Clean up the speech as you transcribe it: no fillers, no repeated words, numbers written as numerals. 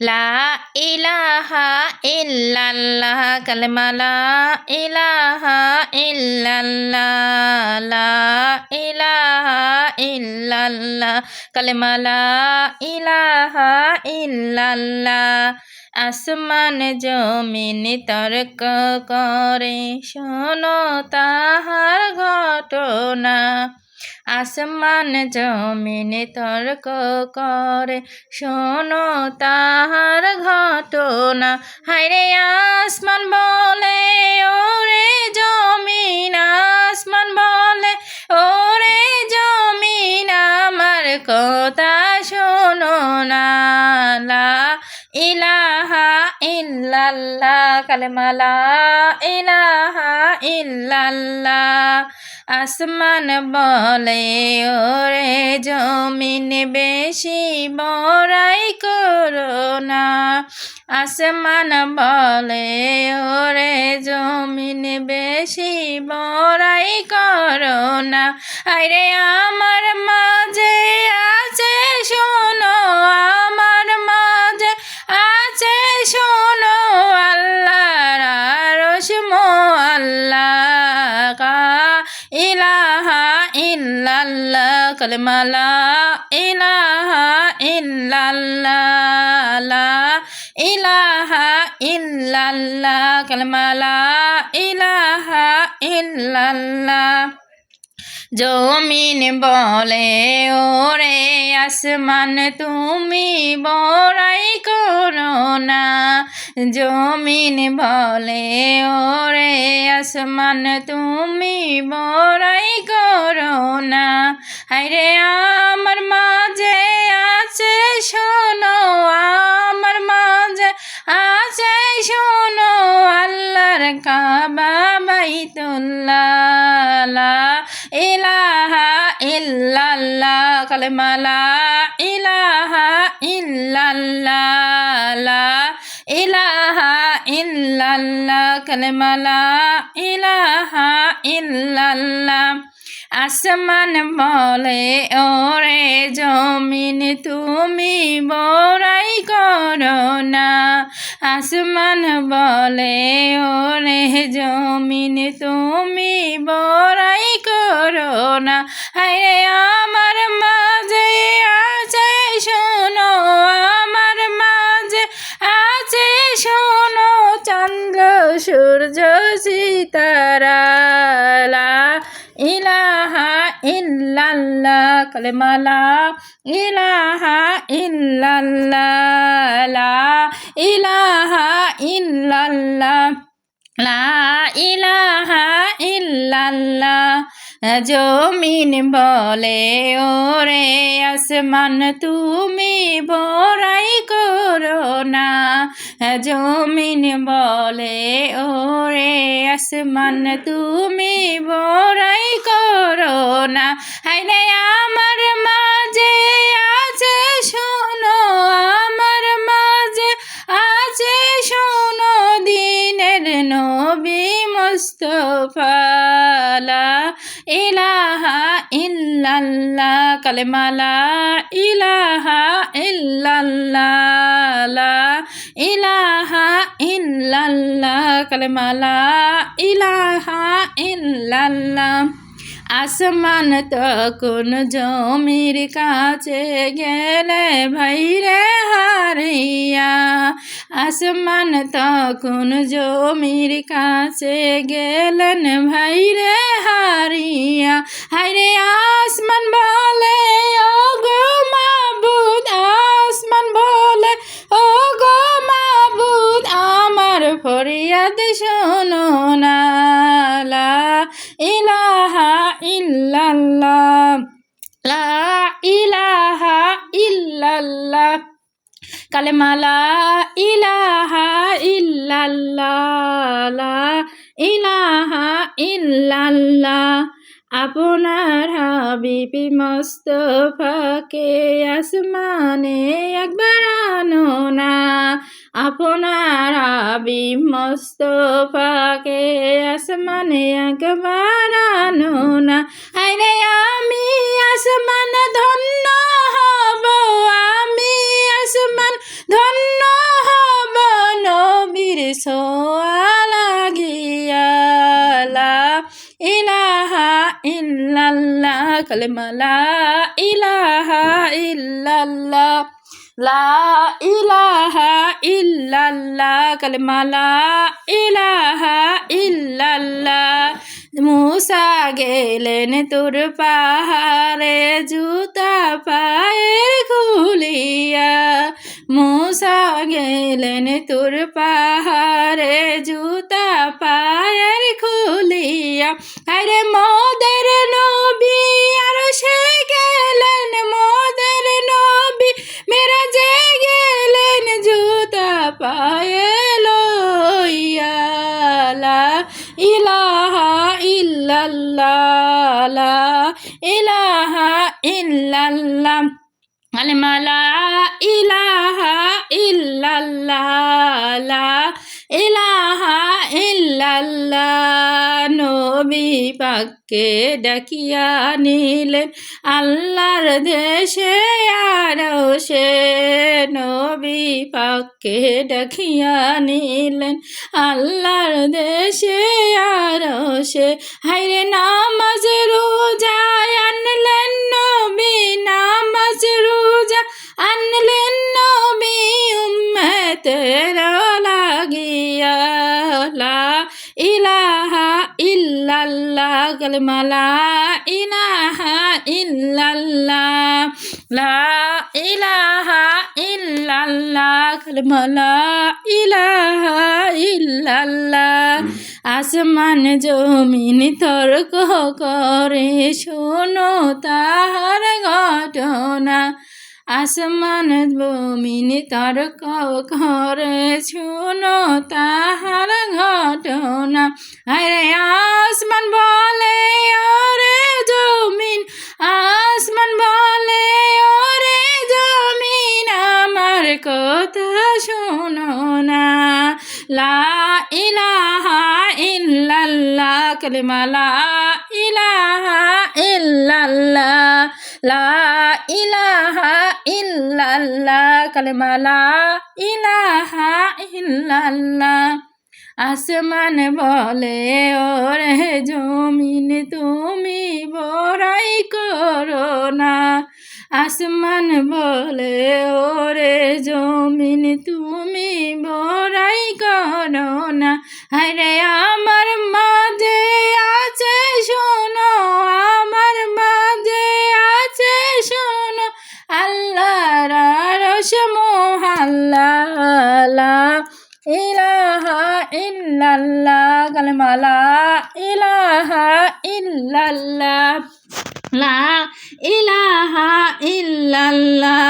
লা ইলাহা ইল্লাল্লাহ কালেমা লা ইলাহা ইল্লাল্লাহ লা ইলাহা ইল্লাল্লাহ কালেমা লা ইলাহা ইল্লাল্লাহ আসমান জমিন তর্ক করে শোনো তাহার ঘটনা আসমান জমিন তর্ক করে শোনো তাহার ঘটনা হায়রে আসমান বলে ওরে জমিন আসমান বলে ওরে জমিন আমার কথা শোনো না লা ইলাহা ইল্লাল্লাহ কালেমা লা ইলাহা ইল্লাল্লাহ আসমান বলে ওরে জমিন বেশি বড়াই করো না আসমান বলে ওরে জমিন বেশি বড়াই করো না আরে আমার মাঝে আছে শোনো আমার মাঝে আছে শোনো আল্লাহর আরশ মোয়াল্লা ইলাহা ইল্লাল্লাহ কালেমা লা ইলাহা ইল্লাল্লাহ লা ইলাহা ইল্লাল্লাহ কালেমা লা ইলাহা ইল্লাল্লাহ জমিন বলে ওরে আসমান তুমি বড়াই করো না জমিন বলে ওরে আসমান তুমি বড়াই করো না আরে আমার মাঝে আছে শোনো আমার মাঝে আছে শোনো আল্লাহর কাবা বাইতুল্লাহ লা ইলাহা ইল্লাল্লাহ কালেমা লা ইলাহা ইল্লাল্লাহ লা ইলাহা ইল্লাল্লাহ কালেমা লা ইলাহা ইল্লাল্লাহ আসমান বলে ওরে জমিন তুমি বড়াই করো না আসমান বলে ওরে জমিন তুমি বড়াই করো না হায়রে আমার মাঝে আছে শোনো আমার মাঝে আছে শোনো চন্দ্র সূর্য সিতারা লা ইলাহা ইল্লাল্লাহ কালেমা লা ইলাহা ইল্লাল্লাহ লা ইলাহা ইল্লাল্লাহ লা ইলাহা ইল্লাল্লাহ জমিন বলে ওরে আসমান তুমি বড়াই করো না জমিন বলে ওরে আসমান তুমি বড়াই করো না হায়রে আমার মাঝে আছে শোনো আমার মাঝে আছে শোনো দিনের নবী মুস্তাফা লা ইলাহা ইল্লাল্লাহ কালেমা লা ইলাহা ইল্লাল্লাহ লা ইলাহা ইল্লাল্লাহ কালেমা লা ইলাহা ইল্লাল্লাহ আসমান তখন জমির কাছে গেলে ভাইরে হারিয়া আসমান তখন জমির কাছে গেলেন ভাইরে হারিয়া হায়রে আসমান বলে ও গো মাবুদ আসমান বলে ও গো মাবুদ আমার ফরিয়াদ শোনো না লা ইলাহা ইল্লাল্লাহ লা ইলাহা ইল্লাল্লাহ কালেমা লা ইলাহা ইল্লাল্লাহ লা ইলাহা ইল্লাল্লাহ আপনার হাবিবি মুস্তাফাকে আসমানে একবার আনো না আপনার হাবিব মুস্তাফাকে আসমানে একবার আনো না আরে আমি আসমান ধন্য হব আমি আসমান ধন্য কালেমা লা ইলাহা ইল্লাল্লাহ লা ইলাহা ইল্লাল্লাহ কালেমা লা ইলাহা ইল্লাল্লাহ মুসা গেলেন তোর পাহাড়ে জুতা পায়ের খুলিয়া মুসা গেলেন তোর পাহাড়ে জুতা পায়ের খুলিয়া আরে মোদের নবী আর সে গেলেন মোদের নবী মেরাজে গেলেন জুতা পায়ে লইয়া লা ইলাহা ইল্লাল্লাহ লা ইলাহা ইল্লাল্লাহ কালেমা লা ইলাহা ইল্লাল্লাহ লা ইলাহা ইল্লাল্লাহ নবী পাককে ডাকিয়া নিলেন আল্লাহর দেশে আরশে নবী পাককে ডাকিয়া নিলেন আল্লাহর দেশে আরশে হায়রে নামাজ রোজা আনলেন নবী নামাজ রোজা আনলেন নবী উম্মতের লাগিয়া লা ইলাহা ইল্লাল্লাহ কালেমা লা ইলাহা ইল্লাল্লাহ লা ইলাহা ইল্লাল্লাহ কালেমা লা ইলাহা ইল্লাল্লাহ আসমান জমিন তর্ক করে শোনো তাহার ঘটনা আসমান জমিন তর্ক করে শোনো তাহার ঘটনা আরে আসমান বলে ওরে জমিন আসমান বলে ওরে জমিন আমার কথা শোনো না লা ইলাহা ইল্লাল্লাহ কালেমা লা ইলাহা ইল্লাল্লাহ লা ইলাহা ইল্লাল্লাহ কালেমা লা ইলাহা ইল্লাল্লাহ আসমান বলে ওরে জমিন তুমি বড়াই করো না আসমান বলে ওরে জমিন তুমি বড়াই করো না আরে আমার মাঝে আছে শোনো আমার মাঝে আছে শোনো আল্লাহর আরশ মহল্লা লা ইলাহা ইল্লাল্লাহ কালেমা লা ইলাহা ইল্লাল্লাহ লা ইলাহা ইল্লাল্লাহ